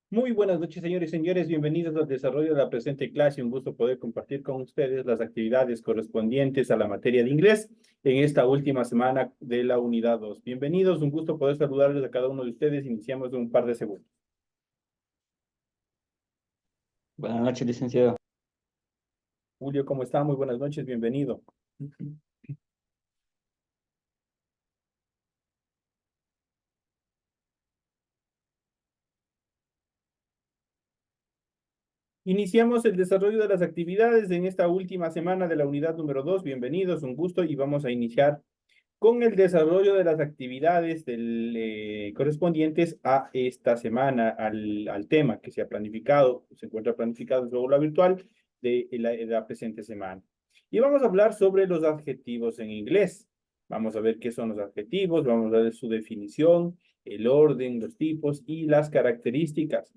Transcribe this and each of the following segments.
Muy buenas noches, señores y señores. Bienvenidos al desarrollo de la presente clase. Un gusto poder compartir con ustedes las actividades correspondientes a la materia de inglés en esta última semana de la unidad 2. Bienvenidos, un gusto poder saludarles a cada uno de ustedes. Iniciamos en un par de segundos. Buenas noches, licenciado. Julio, ¿cómo está? Muy buenas noches, bienvenido. Iniciamos el desarrollo de las actividades en esta última semana de la unidad número 2. Bienvenidos, un gusto y vamos a iniciar con el desarrollo de las actividades correspondientes a esta semana, al tema que se ha planificado, se encuentra planificado en su aula virtual de la presente semana. Y vamos a hablar sobre los adjetivos en inglés. Vamos a ver qué son los adjetivos, vamos a ver su definición, el orden, los tipos y las características.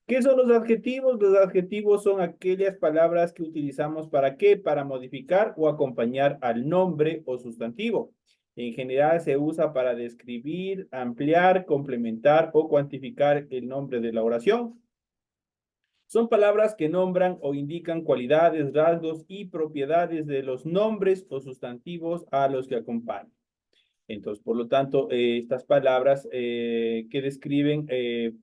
¿Qué son los adjetivos? Los adjetivos son aquellas palabras que utilizamos ¿para qué? Para modificar o acompañar al nombre o sustantivo. En general se usa para describir, ampliar, complementar o cuantificar el nombre de la oración. Son palabras que nombran o indican cualidades, rasgos y propiedades de los nombres o sustantivos a los que acompañan. Entonces, por lo tanto, estas palabras que describen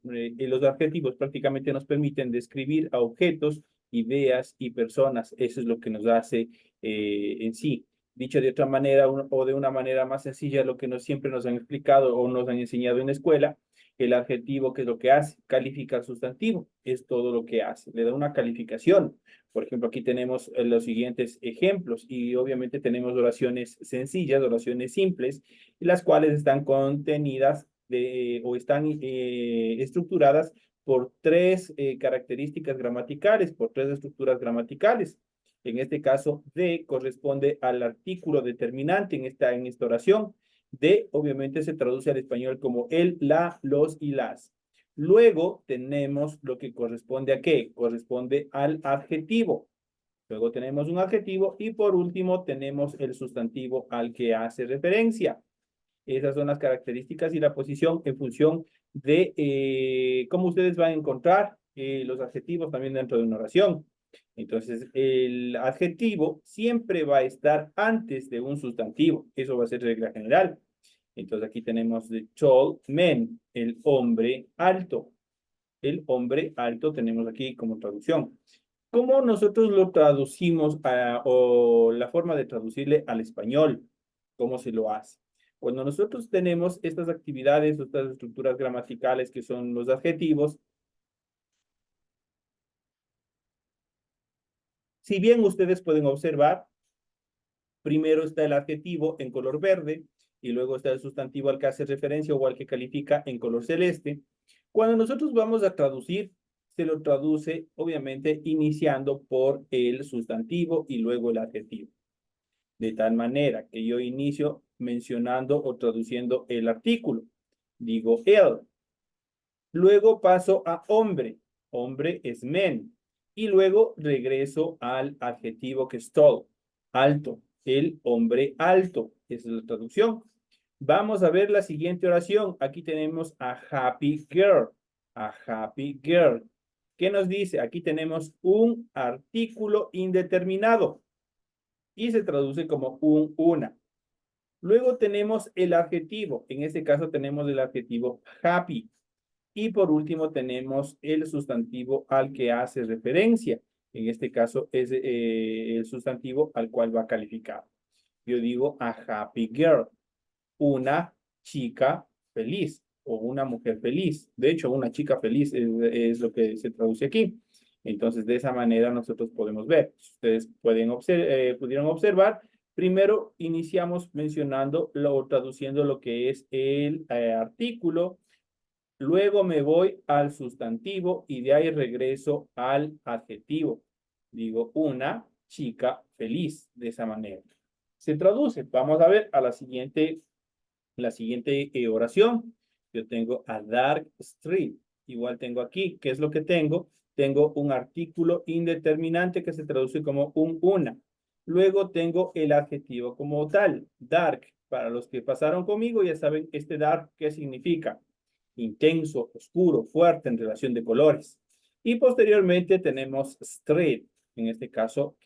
los adjetivos prácticamente nos permiten describir a objetos, ideas y personas. Eso es lo que nos hace en sí. Dicho de otra manera o de una manera más sencilla, lo que siempre nos han explicado o nos han enseñado en la escuela, el adjetivo, ¿qué es lo que hace? Califica al sustantivo, es todo lo que hace, le da una calificación. Por ejemplo, aquí tenemos los siguientes ejemplos y obviamente tenemos oraciones sencillas, oraciones simples, las cuales están contenidas o están estructuradas por tres características gramaticales, por tres estructuras gramaticales. En este caso, de corresponde al artículo determinante en esta oración. De, obviamente, se traduce al español como el, la, los y las. Luego tenemos lo que corresponde a qué? Corresponde al adjetivo. Luego tenemos un adjetivo y por último tenemos el sustantivo al que hace referencia. Esas son las características y la posición en función de cómo ustedes van a encontrar los adjetivos también dentro de una oración. Entonces, el adjetivo siempre va a estar antes de un sustantivo. Eso va a ser regla general. Entonces, aquí tenemos the tall man, el hombre alto. El hombre alto tenemos aquí como traducción. ¿Cómo nosotros lo traducimos o la forma de traducirle al español? ¿Cómo se lo hace? Cuando nosotros tenemos estas actividades, estas estructuras gramaticales que son los adjetivos, si bien ustedes pueden observar, primero está el adjetivo en color verde y luego está el sustantivo al que hace referencia o al que califica en color celeste. Cuando nosotros vamos a traducir, se lo traduce obviamente iniciando por el sustantivo y luego el adjetivo. De tal manera que yo inicio mencionando o traduciendo el artículo. Digo él. Luego paso a hombre. Hombre es men. Y luego regreso al adjetivo que es tall. Alto. El hombre alto. Esa es la traducción. Vamos a ver la siguiente oración. Aquí tenemos a happy girl. A happy girl. ¿Qué nos dice? Aquí tenemos un artículo indeterminado y se traduce como una. Luego tenemos el adjetivo. En este caso tenemos el adjetivo happy. Y por último tenemos el sustantivo al que hace referencia. En este caso es el sustantivo al cual va calificado. Yo digo a happy girl, una chica feliz o una mujer feliz. De hecho, una chica feliz es lo que se traduce aquí. Entonces, de esa manera nosotros podemos ver. Ustedes pudieron observar. Primero, iniciamos mencionando o traduciendo lo que es el artículo. Luego me voy al sustantivo y de ahí regreso al adjetivo. Digo, una chica feliz, de esa manera. Se traduce. Vamos a ver a la siguiente oración. Yo tengo a dark street. Igual tengo aquí, ¿qué es lo que tengo? Tengo un artículo indeterminante que se traduce como un una. Luego tengo el adjetivo como tal, dark. Para los que pasaron conmigo ya saben este dark qué significa. Intenso, oscuro, fuerte en relación de colores. Y posteriormente tenemos street, en este caso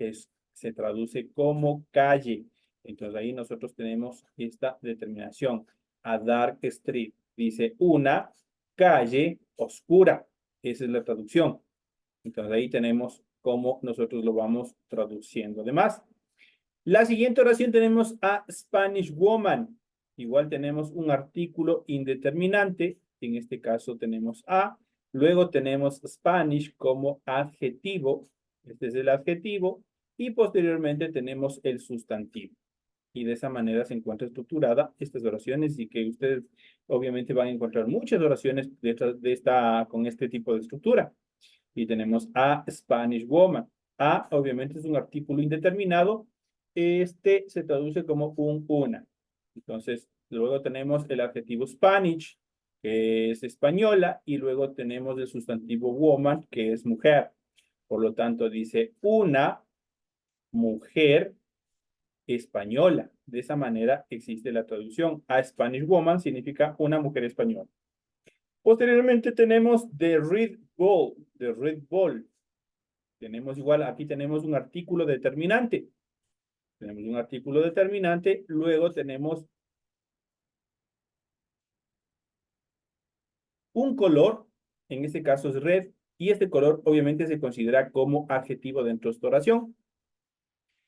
se traduce como calle. Entonces ahí nosotros tenemos esta determinación. A dark street dice una calle oscura. Esa es la traducción. Entonces ahí tenemos cómo nosotros lo vamos traduciendo. Además, la siguiente oración tenemos a Spanish woman. Igual tenemos un artículo indeterminante. En este caso tenemos a. Luego tenemos Spanish como adjetivo. Este es el adjetivo. Y posteriormente tenemos el sustantivo. Y de esa manera se encuentra estructurada estas oraciones y que ustedes obviamente van a encontrar muchas oraciones con este tipo de estructura. Y tenemos a Spanish woman. A obviamente es un artículo indeterminado. Este se traduce como un una. Entonces, luego tenemos el adjetivo Spanish, que es española, y luego tenemos el sustantivo woman, que es mujer. Por lo tanto, dice una mujer española. De esa manera existe la traducción. A Spanish woman significa una mujer española. Posteriormente tenemos the red ball, the red ball. Tenemos igual, aquí tenemos un artículo determinante. Tenemos un artículo determinante, luego tenemos un color, en este caso es red, y este color obviamente se considera como adjetivo dentro de esta oración.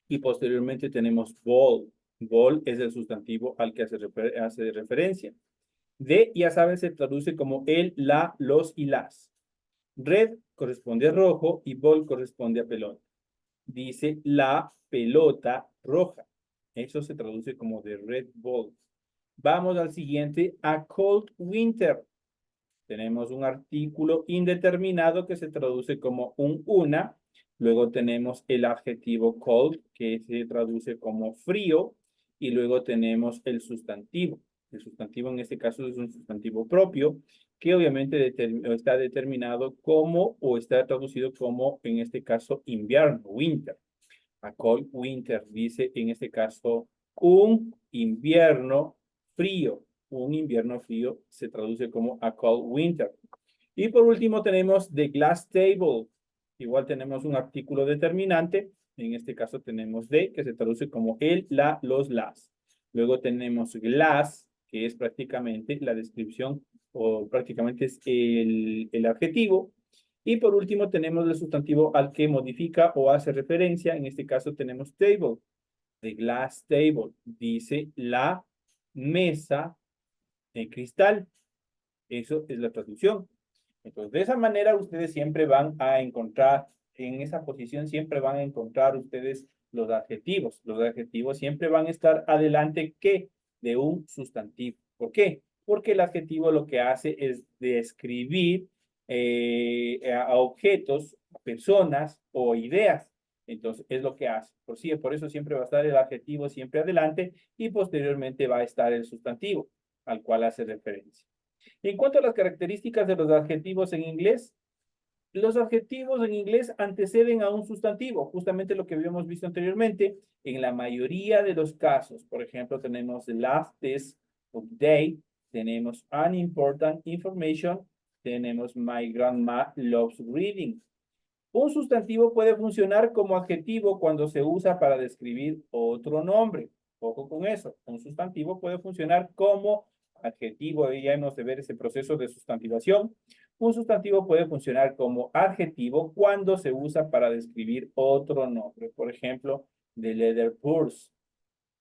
Y posteriormente tenemos ball. Ball es el sustantivo al que hace referencia. De, ya saben, se traduce como el, la, los y las. Red corresponde a rojo y ball corresponde a pelota. Dice la pelota roja. Eso se traduce como de red ball. Vamos al siguiente, a cold winter. Tenemos un artículo indeterminado que se traduce como un una. Luego tenemos el adjetivo cold, que se traduce como frío. Y luego tenemos el sustantivo. El sustantivo en este caso es un sustantivo propio, que obviamente está determinado como o está traducido como, en este caso, invierno, winter. A cold winter dice en este caso un invierno frío. Un invierno frío se traduce como a cold winter. Y por último tenemos the glass table. Igual tenemos un artículo determinante. En este caso tenemos de, que se traduce como el, la, los, las. Luego tenemos glass, que es prácticamente la descripción o prácticamente es el adjetivo. Y por último tenemos el sustantivo al que modifica o hace referencia. En este caso tenemos table, the glass table. Dice la mesa de cristal. Eso es la traducción. Entonces, de esa manera ustedes siempre van a encontrar, en esa posición siempre van a encontrar ustedes los adjetivos. Los adjetivos siempre van a estar adelante que de un sustantivo. ¿Por qué? Porque el adjetivo lo que hace es describir a objetos, a personas o ideas. Entonces, es lo que hace. Por eso siempre va a estar el adjetivo siempre adelante y posteriormente va a estar el sustantivo al cual hace referencia. En cuanto a las características de los adjetivos en inglés, los adjetivos en inglés anteceden a un sustantivo, justamente lo que habíamos visto anteriormente. En la mayoría de los casos, por ejemplo, tenemos the last of the day, tenemos unimportant information, tenemos my grandma loves reading. Un sustantivo puede funcionar como adjetivo cuando se usa para describir otro nombre. Ojo con eso. Un sustantivo puede funcionar como adjetivo. Ahí ya hemos de ver ese proceso de sustantivación. Un sustantivo puede funcionar como adjetivo cuando se usa para describir otro nombre. Por ejemplo, the leather purse,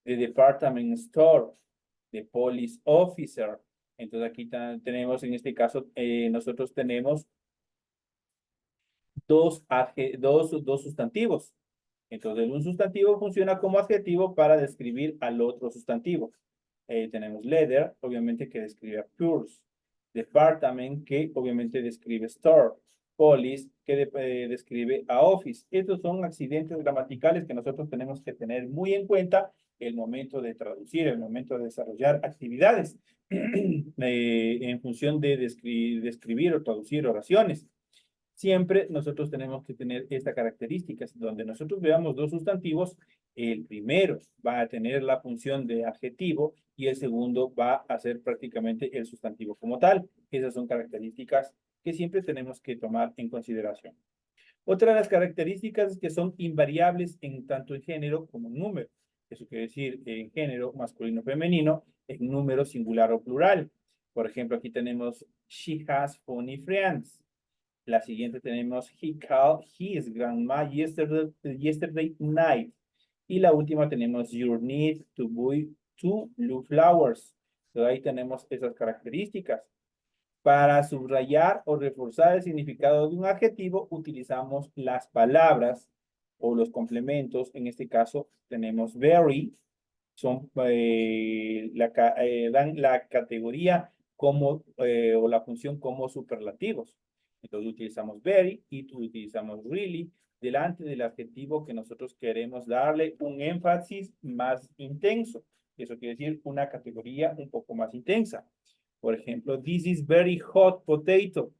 the department store, the police officer. Entonces aquí tenemos, en este caso, nosotros tenemos dos sustantivos. Entonces, un sustantivo funciona como adjetivo para describir al otro sustantivo. Tenemos leather, obviamente que describe a purse. Department, que obviamente describe store. Police, que describe a office. Estos son accidentes gramaticales que nosotros tenemos que tener muy en cuenta el momento de traducir, el momento de desarrollar actividades en función de describir o traducir oraciones. Siempre nosotros tenemos que tener esta característica, donde nosotros veamos dos sustantivos, el primero va a tener la función de adjetivo y el segundo va a ser prácticamente el sustantivo como tal. Esas son características que siempre tenemos que tomar en consideración. Otra de las características es que son invariables en tanto en género como en número. Eso quiere decir en género masculino o femenino, en número singular o plural. Por ejemplo, aquí tenemos she has funny friends. La siguiente tenemos he called his grandma yesterday night. Y la última tenemos you need to buy two blue flowers. Entonces ahí tenemos esas características. Para subrayar o reforzar el significado de un adjetivo, utilizamos las palabras o los complementos. En este caso tenemos very, son, dan la categoría como, o la función como superlativos. Entonces utilizamos very y utilizamos really delante del adjetivo que nosotros queremos darle un énfasis más intenso. Eso quiere decir una categoría un poco más intensa. Por ejemplo, this is very hot potato.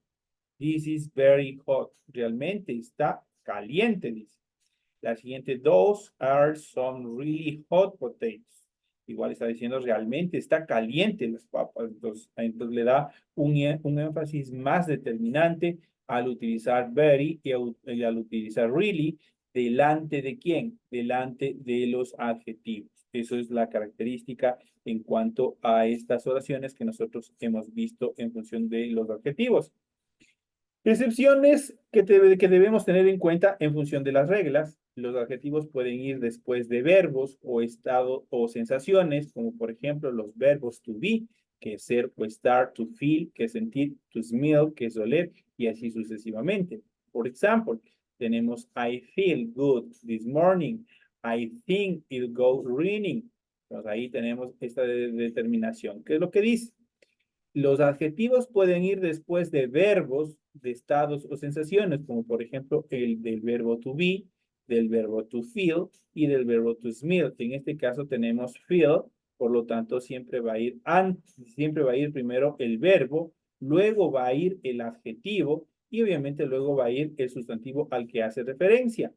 This is very hot. Realmente está caliente, dice. La siguiente, those are some really hot potatoes. Igual está diciendo realmente está caliente las papas. Entonces le da un énfasis más determinante al utilizar very y al utilizar really. ¿Delante de quién? Delante de los adjetivos. Eso es la característica en cuanto a estas oraciones que nosotros hemos visto en función de los adjetivos. Excepciones que debemos tener en cuenta en función de las reglas. Los adjetivos pueden ir después de verbos o estado o sensaciones, como por ejemplo los verbos to be, que es ser o estar, to feel, que es sentir, to smell, que es oler, y así sucesivamente. Por ejemplo, tenemos I feel good this morning. I think it'll go raining. Entonces ahí tenemos esta determinación. ¿Qué es lo que dice? Los adjetivos pueden ir después de verbos, de estados o sensaciones, como por ejemplo el del verbo to be, del verbo to feel y del verbo to smell. En este caso tenemos feel, por lo tanto siempre va a ir primero el verbo, luego va a ir el adjetivo y obviamente luego va a ir el sustantivo al que hace referencia.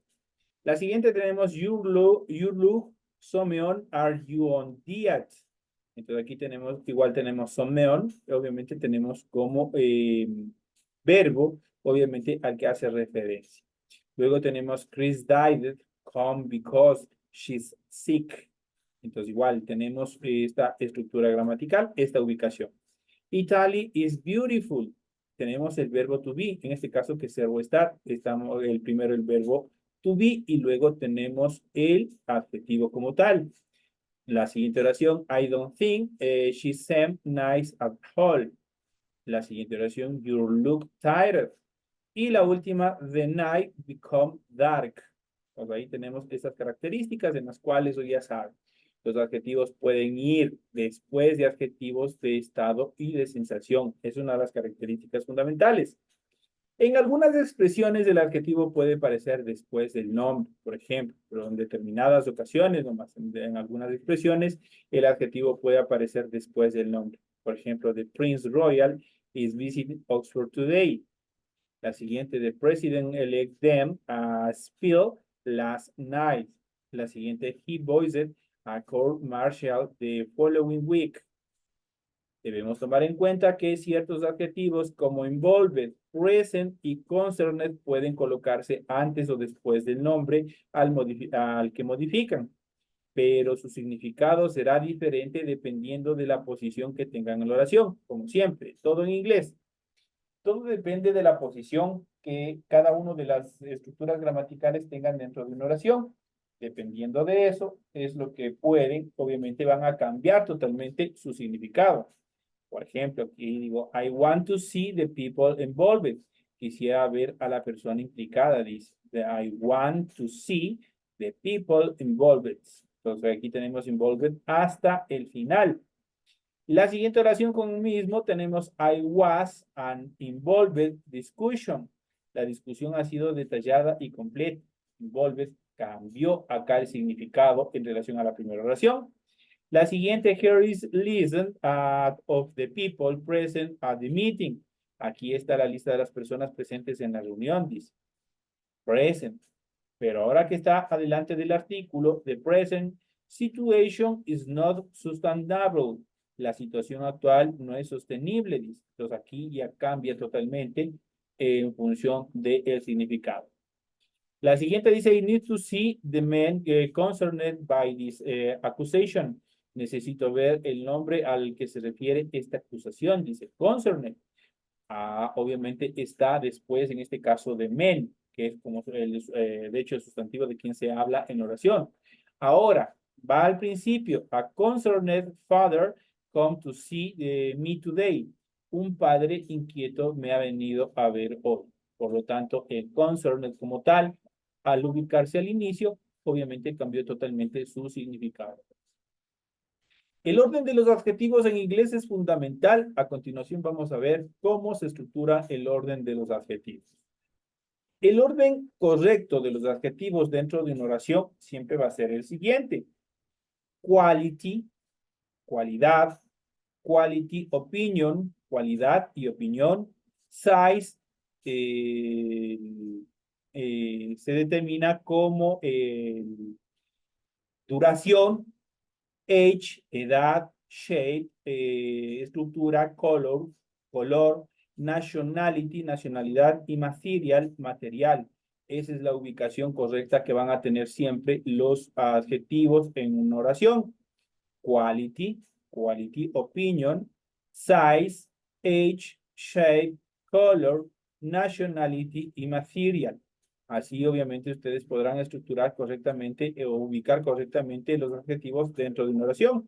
La siguiente tenemos you look someone, are you on diet? Entonces aquí tenemos, igual tenemos someone, obviamente tenemos como verbo, obviamente al que hace referencia. Luego tenemos Chris died, come because she's sick. Entonces igual tenemos esta estructura gramatical, esta ubicación. Italy is beautiful. Tenemos el verbo to be, en este caso que es verbo estar. Estamos el primero el verbo to be y luego tenemos el adjetivo como tal. La siguiente oración, I don't think she seemed nice at all. La siguiente oración, you look tired. Y la última, the night become dark. Pues ahí tenemos estas características en las cuales hoy ya saben. Los adjetivos pueden ir después de adjetivos de estado y de sensación. Es una de las características fundamentales. En algunas expresiones el adjetivo puede aparecer después del nombre, por ejemplo, pero en determinadas ocasiones, nomás en algunas expresiones, el adjetivo puede aparecer después del nombre. Por ejemplo, the Prince Royal is visiting Oxford today. La siguiente, the President-elect them spill last night. La siguiente, he voiced a court martial the following week. Debemos tomar en cuenta que ciertos adjetivos como involved, present y concerned pueden colocarse antes o después del nombre al que modifican, pero su significado será diferente dependiendo de la posición que tengan en la oración, como siempre, todo en inglés. Todo depende de la posición que cada una de las estructuras gramaticales tengan dentro de una oración. Dependiendo de eso, es lo que pueden, obviamente van a cambiar totalmente su significado. Por ejemplo, aquí digo, I want to see the people involved. quisiera ver a la persona implicada, dice. I want to see the people involved. Entonces aquí tenemos involved hasta el final. La siguiente oración con el mismo tenemos I was an involved discussion. La discusión ha sido detallada y completa. Involved cambió acá el significado en relación a la primera oración. La siguiente, here is listen of the people present at the meeting. Aquí está la lista de las personas presentes en la reunión, dice. Present. Pero ahora que está adelante del artículo, the present situation is not sustainable. La situación actual no es sostenible, dice. Entonces aquí ya cambia totalmente en función del significado. La siguiente dice, I need to see the man concerned by this accusation. Necesito ver el nombre al que se refiere esta acusación, dice, concerned. Obviamente está después, en este caso, de men, que es como de hecho el sustantivo de quien se habla en oración. Ahora, va al principio, a concerned father come to see me today. Un padre inquieto me ha venido a ver hoy. Por lo tanto, el concerned como tal, al ubicarse al inicio, obviamente cambió totalmente su significado. El orden de los adjetivos en inglés es fundamental. A continuación vamos a ver cómo se estructura el orden de los adjetivos. El orden correcto de los adjetivos dentro de una oración siempre va a ser el siguiente. Quality, cualidad. Quality opinion, cualidad y opinión. Size se determina como duración. Age, edad, shape, estructura, color, nationality, nacionalidad y material, material. Esa es la ubicación correcta que van a tener siempre los adjetivos en una oración. Quality, quality opinion, size, age, shape, color, nationality y material. Así obviamente ustedes podrán estructurar correctamente o ubicar correctamente los adjetivos dentro de una oración.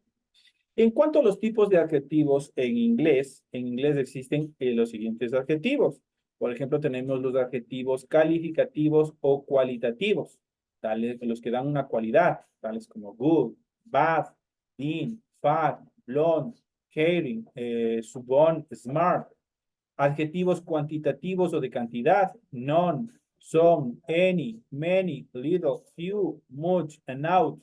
En cuanto a los tipos de adjetivos en inglés existen los siguientes adjetivos. Por ejemplo, tenemos los adjetivos calificativos o cualitativos, tales los que dan una cualidad, tales como good, bad, thin, fat, blonde, caring, suborn, smart. Adjetivos cuantitativos o de cantidad, none, some, any, many, little, few, much, and out.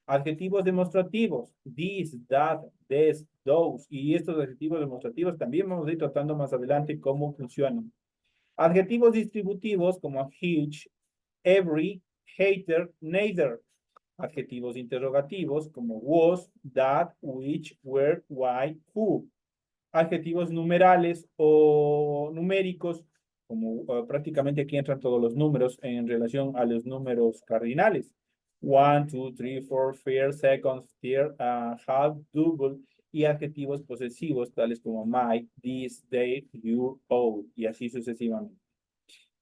Adjetivos demostrativos, this, that, this, those. Y estos adjetivos demostrativos también vamos a ir tratando más adelante cómo funcionan. Adjetivos distributivos como huge, every, hater, neither. Adjetivos interrogativos como was, that, which, where, why, who. Adjetivos numerales o numéricos, como prácticamente aquí entran todos los números en relación a los números cardinales. 1, 2, 3, 4, first, second, third, half, double, y adjetivos posesivos tales como my, this, they, you, all, y así sucesivamente.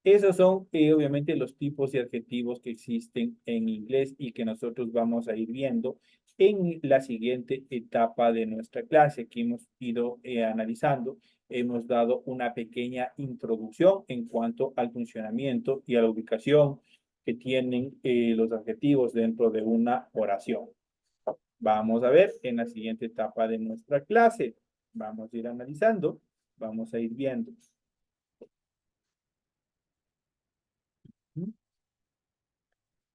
Esos son obviamente los tipos de adjetivos que existen en inglés y que nosotros vamos a ir viendo en la siguiente etapa de nuestra clase que hemos ido analizando. Hemos dado una pequeña introducción en cuanto al funcionamiento y a la ubicación que tienen los adjetivos dentro de una oración. Vamos a ver en la siguiente etapa de nuestra clase. Vamos a ir analizando, vamos a ir viendo.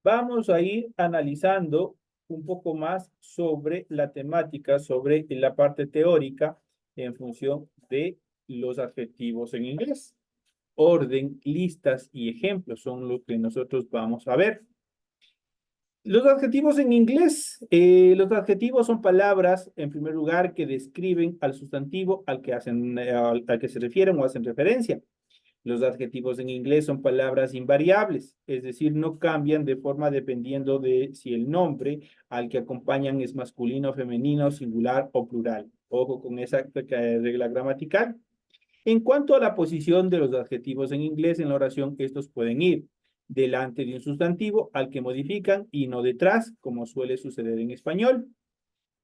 Vamos a ir analizando un poco más sobre la temática, sobre la parte teórica en función de los adjetivos en inglés. Orden, listas y ejemplos son lo que nosotros vamos a ver. Los adjetivos en inglés, los adjetivos son palabras, en primer lugar, que describen al sustantivo al que se refieren o hacen referencia. Los adjetivos en inglés son palabras invariables, es decir, no cambian de forma dependiendo de si el nombre al que acompañan es masculino, femenino, singular o plural. Ojo con esa regla gramatical. En cuanto a la posición de los adjetivos en inglés en la oración, estos pueden ir delante de un sustantivo al que modifican y no detrás, como suele suceder en español.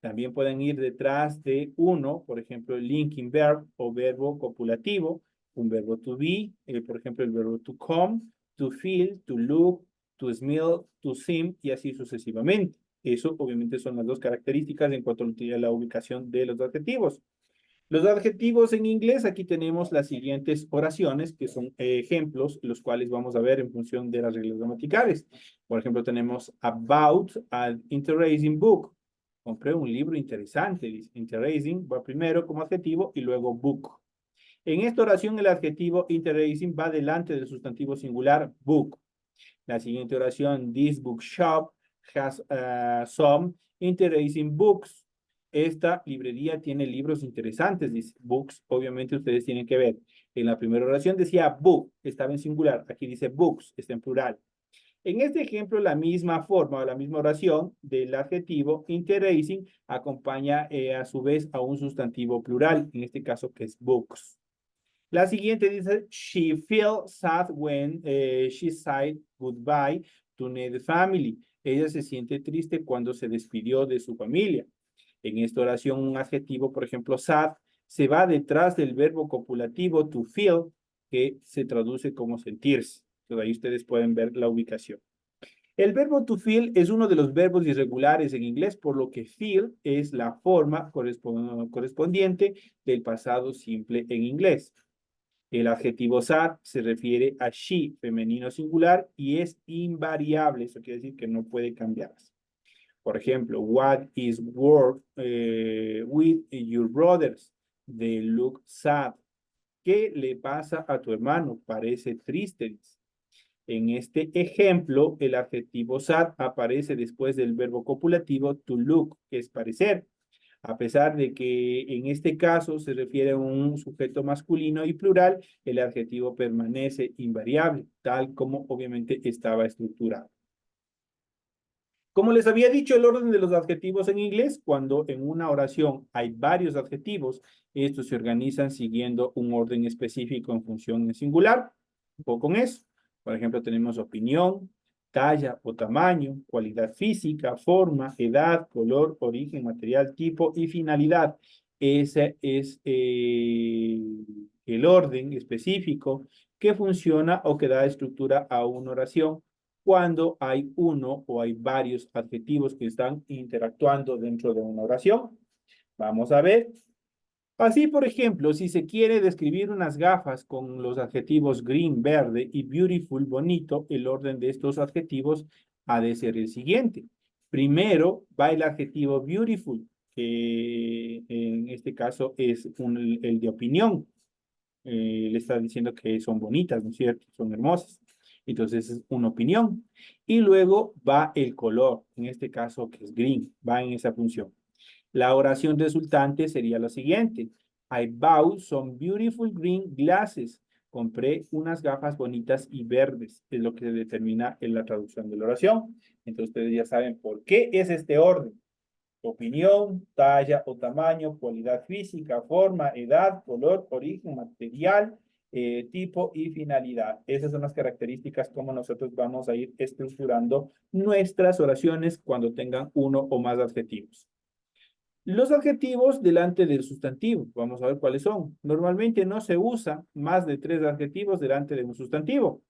También pueden ir detrás de uno, por ejemplo, el linking verb o verbo copulativo, un verbo to be, por ejemplo, el verbo to come, to feel, to look, to smell, to seem, y así sucesivamente. Eso obviamente son las dos características en cuanto a la ubicación de los adjetivos. Los adjetivos en inglés, aquí tenemos las siguientes oraciones, que son ejemplos, los cuales vamos a ver en función de las reglas gramaticales. Por ejemplo, tenemos about an interesting book. Compré un libro interesante, dice. Interesting va primero como adjetivo y luego book. En esta oración, el adjetivo interesting va delante del sustantivo singular book. La siguiente oración, this bookshop has some interesting books. Esta librería tiene libros interesantes, dice books. Obviamente ustedes tienen que ver. En la primera oración decía book, estaba en singular. Aquí dice books, está en plural. En este ejemplo, la misma forma o la misma oración del adjetivo interesting acompaña a su vez a un sustantivo plural, en este caso que es books. La siguiente dice, she felt sad when she said goodbye to the family. Ella se siente triste cuando se despidió de su familia. En esta oración, un adjetivo, por ejemplo, sad, se va detrás del verbo copulativo to feel, que se traduce como sentirse. Entonces ahí ustedes pueden ver la ubicación. El verbo to feel es uno de los verbos irregulares en inglés, por lo que feel es la forma correspondiente del pasado simple en inglés. El adjetivo sad se refiere a she, femenino singular, y es invariable. Eso quiere decir que no puede cambiarse. Por ejemplo, what is work with your brothers? They look sad. ¿Qué le pasa a tu hermano? Parece triste. En este ejemplo, el adjetivo sad aparece después del verbo copulativo to look, que es parecer. A pesar de que en este caso se refiere a un sujeto masculino y plural, el adjetivo permanece invariable, tal como obviamente estaba estructurado. Como les había dicho, el orden de los adjetivos en inglés, cuando en una oración hay varios adjetivos, estos se organizan siguiendo un orden específico en función en singular. Un poco con eso. Por ejemplo, tenemos opinión, talla o tamaño, cualidad física, forma, edad, color, origen, material, tipo y finalidad. Ese es el orden específico que funciona o que da estructura a una oración cuando hay uno o hay varios adjetivos que están interactuando dentro de una oración. Vamos a ver. Así, por ejemplo, si se quiere describir unas gafas con los adjetivos green, verde y beautiful, bonito, el orden de estos adjetivos ha de ser el siguiente. Primero va el adjetivo beautiful, que en este caso es el de opinión. Le está diciendo que son bonitas, ¿no es cierto? Son hermosas. Entonces es una opinión. Y luego va el color, en este caso que es green, va en esa función. La oración resultante sería la siguiente. I bought some beautiful green glasses. Compré unas gafas bonitas y verdes. Es lo que se determina en la traducción de la oración. Entonces ustedes ya saben por qué es este orden. Opinión, talla o tamaño, cualidad física, forma, edad, color, origen, material, tipo y finalidad. Esas son las características como nosotros vamos a ir estructurando nuestras oraciones cuando tengan uno o más adjetivos. Los adjetivos delante del sustantivo. Vamos a ver cuáles son. Normalmente no se usa más de 3 adjetivos delante de un sustantivo.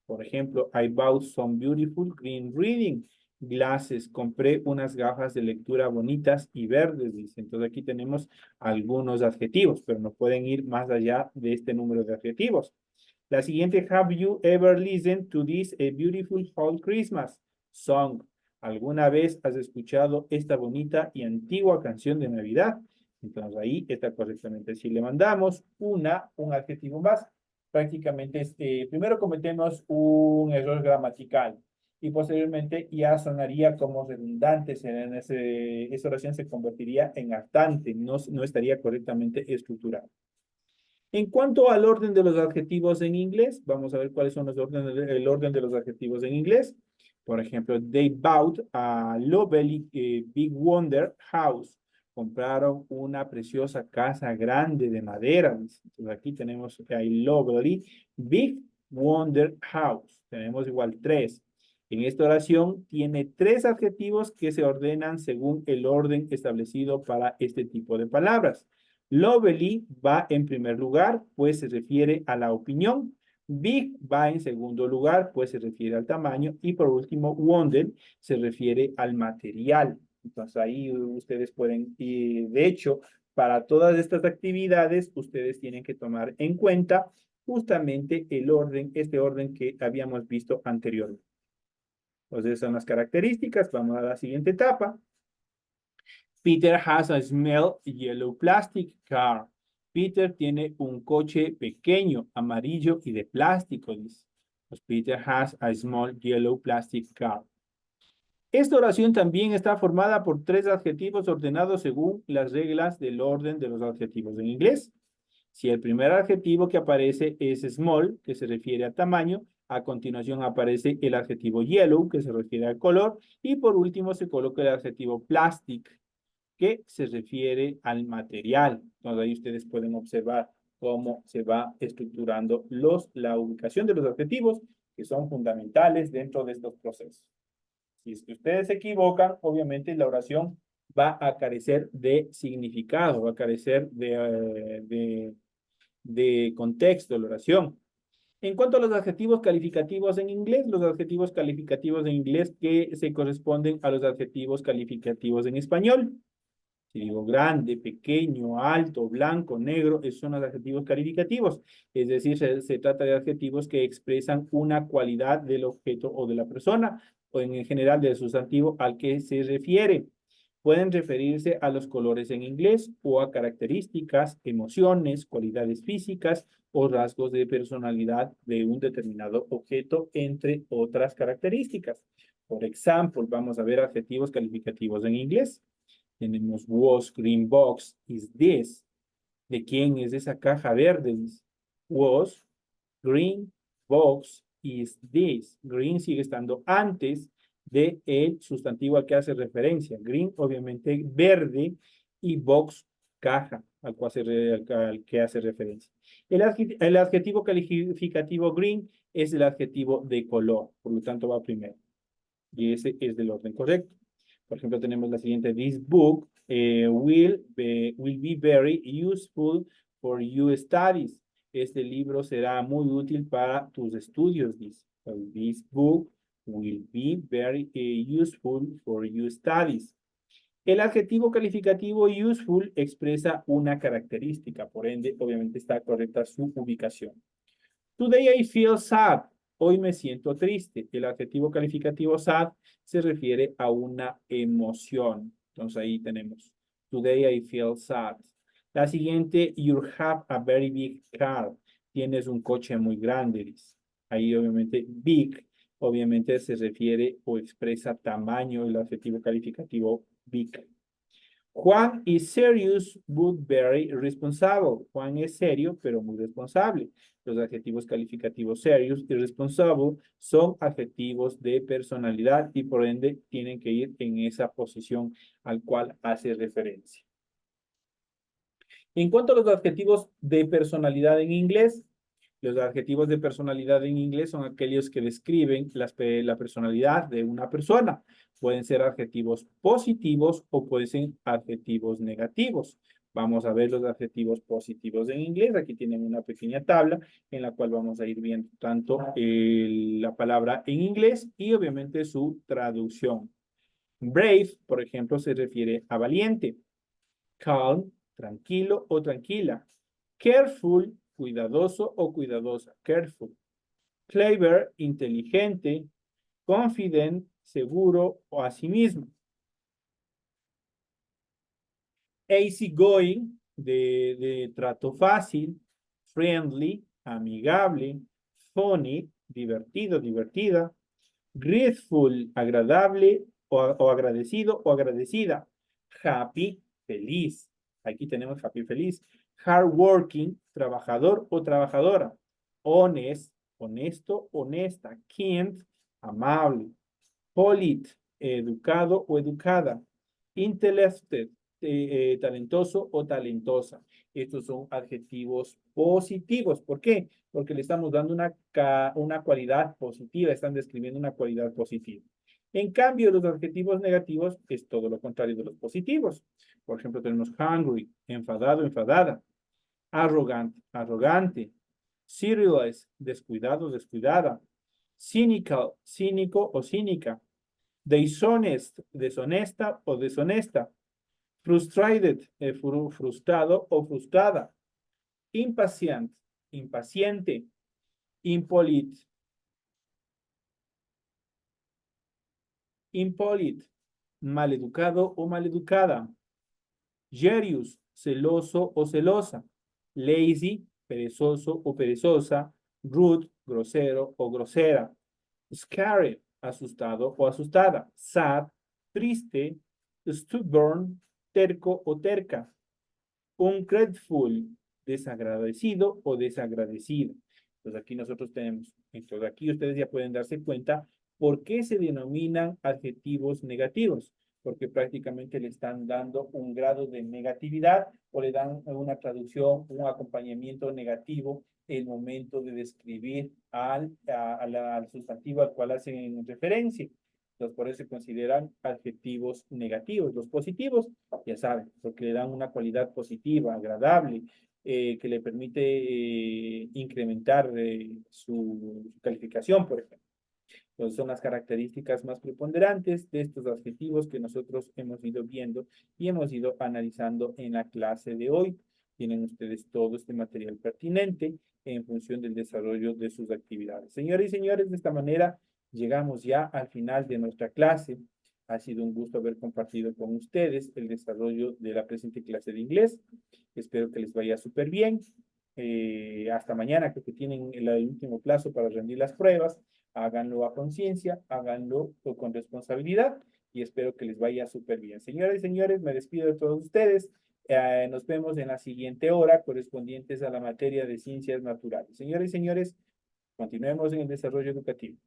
Por ejemplo, I bought some beautiful green reading glasses. Compré unas gafas de lectura bonitas y verdes, dice. Entonces aquí tenemos algunos adjetivos, pero no pueden ir más allá de este número de adjetivos. La siguiente, have you ever listened to this a beautiful whole Christmas song? ¿Alguna vez has escuchado esta bonita y antigua canción de Navidad? Entonces ahí está correctamente. Si le mandamos un adjetivo más, prácticamente primero cometemos un error gramatical y posteriormente ya sonaría como redundante. Esa oración se convertiría en hartante, no estaría correctamente estructurada. En cuanto al orden de los adjetivos en inglés, vamos a ver cuáles son el orden de los adjetivos en inglés. Por ejemplo, they bought a lovely big wonder house. Compraron una preciosa casa grande de madera. Entonces aquí tenemos a lovely big wonder house. Tenemos igual 3. En esta oración tiene 3 adjetivos que se ordenan según el orden establecido para este tipo de palabras. Lovely va en primer lugar, pues se refiere a la opinión. Big va en segundo lugar, pues se refiere al tamaño. Y por último, wonder se refiere al material. Entonces ahí ustedes pueden, y de hecho, para todas estas actividades, ustedes tienen que tomar en cuenta justamente el orden, este orden que habíamos visto anteriormente. Entonces son las características. Vamos a la siguiente etapa. Peter has a small yellow plastic car. Peter tiene un coche pequeño, amarillo y de plástico, dice. Pues Peter has a small yellow plastic car. Esta oración también está formada por tres adjetivos ordenados según las reglas del orden de los adjetivos en inglés. Si el primer adjetivo que aparece es small, que se refiere a tamaño, a continuación aparece el adjetivo yellow, que se refiere al color, y por último se coloca el adjetivo plastic, que se refiere al material. Entonces ahí ustedes pueden observar cómo se va estructurando la ubicación de los adjetivos, que son fundamentales dentro de estos procesos. Si es que ustedes se equivocan, obviamente la oración va a carecer de significado, va a carecer de contexto la oración. En cuanto a los adjetivos calificativos en inglés, los adjetivos calificativos en inglés que se corresponden a los adjetivos calificativos en español. Si digo grande, pequeño, alto, blanco, negro, esos son los adjetivos calificativos. Es decir, se trata de adjetivos que expresan una cualidad del objeto o de la persona, o en general del sustantivo al que se refiere. Pueden referirse a los colores en inglés o a características, emociones, cualidades físicas o rasgos de personalidad de un determinado objeto, entre otras características. Por ejemplo, vamos a ver adjetivos calificativos en inglés. Tenemos was, green box, is this. ¿De quién es esa caja verde? Was, green box, is this. Green sigue estando antes de el sustantivo al que hace referencia. Green, obviamente, verde, y box, caja, al que hace referencia. El adjetivo calificativo green es el adjetivo de color, por lo tanto va primero. Y ese es del orden correcto. Por ejemplo, tenemos la siguiente. This book will be very useful for your studies. Este libro será muy útil para tus estudios, dice. So, this book will be very useful for your studies. El adjetivo calificativo useful expresa una característica, por ende, obviamente está correcta su ubicación. Today I feel sad. Hoy me siento triste. El adjetivo calificativo sad se refiere a una emoción. Entonces ahí tenemos. Today I feel sad. La siguiente, you have a very big car. Tienes un coche muy grande, dice. Ahí obviamente big, obviamente se refiere o expresa tamaño, el adjetivo calificativo big. Juan is serious but very responsible. Juan es serio pero muy responsable. Los adjetivos calificativos serious y responsable son adjetivos de personalidad y por ende tienen que ir en esa posición al cual hace referencia. En cuanto a los adjetivos de personalidad en inglés, los adjetivos de personalidad en inglés son aquellos que describen la personalidad de una persona. Pueden ser adjetivos positivos o pueden ser adjetivos negativos. Vamos a ver los adjetivos positivos en inglés. Aquí tienen una pequeña tabla en la cual vamos a ir viendo tanto la palabra en inglés y obviamente su traducción. Brave, por ejemplo, se refiere a valiente. Calm, tranquilo o tranquila. Careful, cuidadoso o cuidadosa. Careful. Clever, inteligente. Confident, seguro o a sí mismo. Easy going, de trato fácil. Friendly, amigable. Funny, divertido, divertida. Grateful, agradable o agradecido o agradecida. Happy, feliz. Aquí tenemos happy, feliz. Hardworking, trabajador o trabajadora. Honest, honesto, honesta. Kind, amable. Polite, educado o educada. Intellected, talentoso o talentosa. Estos son adjetivos positivos. ¿Por qué? Porque le estamos dando una cualidad positiva, están describiendo una cualidad positiva. En cambio, los adjetivos negativos es todo lo contrario de los positivos. Por ejemplo, tenemos hungry, enfadado, enfadada, arrogant, arrogante, serious, descuidado, descuidada, cynical, cínico o cínica, dishonest, deshonesta o deshonesta, frustrated, frustrado o frustrada, impatient, impaciente, impolite, impolite, maleducado o maleducada, Jerius, celoso o celosa. Lazy, perezoso o perezosa. Rude, grosero o grosera. Scary, asustado o asustada. Sad, triste. Stubborn, terco o terca. Ungrateful, desagradecido o desagradecido. Entonces aquí nosotros tenemos, entonces aquí ustedes ya pueden darse cuenta por qué se denominan adjetivos negativos, porque prácticamente le están dando un grado de negatividad o le dan una traducción, un acompañamiento negativo en el momento de describir al sustantivo al cual hacen referencia. Entonces, por eso se consideran adjetivos negativos. Los positivos, ya saben, porque le dan una cualidad positiva, agradable, que le permite incrementar su calificación, por ejemplo. Entonces, son las características más preponderantes de estos adjetivos que nosotros hemos ido viendo y hemos ido analizando en la clase de hoy. Tienen ustedes todo este material pertinente en función del desarrollo de sus actividades. Señoras y señores, de esta manera llegamos ya al final de nuestra clase. Ha sido un gusto haber compartido con ustedes el desarrollo de la presente clase de inglés. Espero que les vaya súper bien. Hasta mañana, que tienen el último plazo para rendir las pruebas. Háganlo a conciencia, háganlo con responsabilidad y espero que les vaya súper bien. Señoras y señores, me despido de todos ustedes. Nos vemos en la siguiente hora correspondientes a la materia de ciencias naturales. Señoras y señores, continuemos en el desarrollo educativo.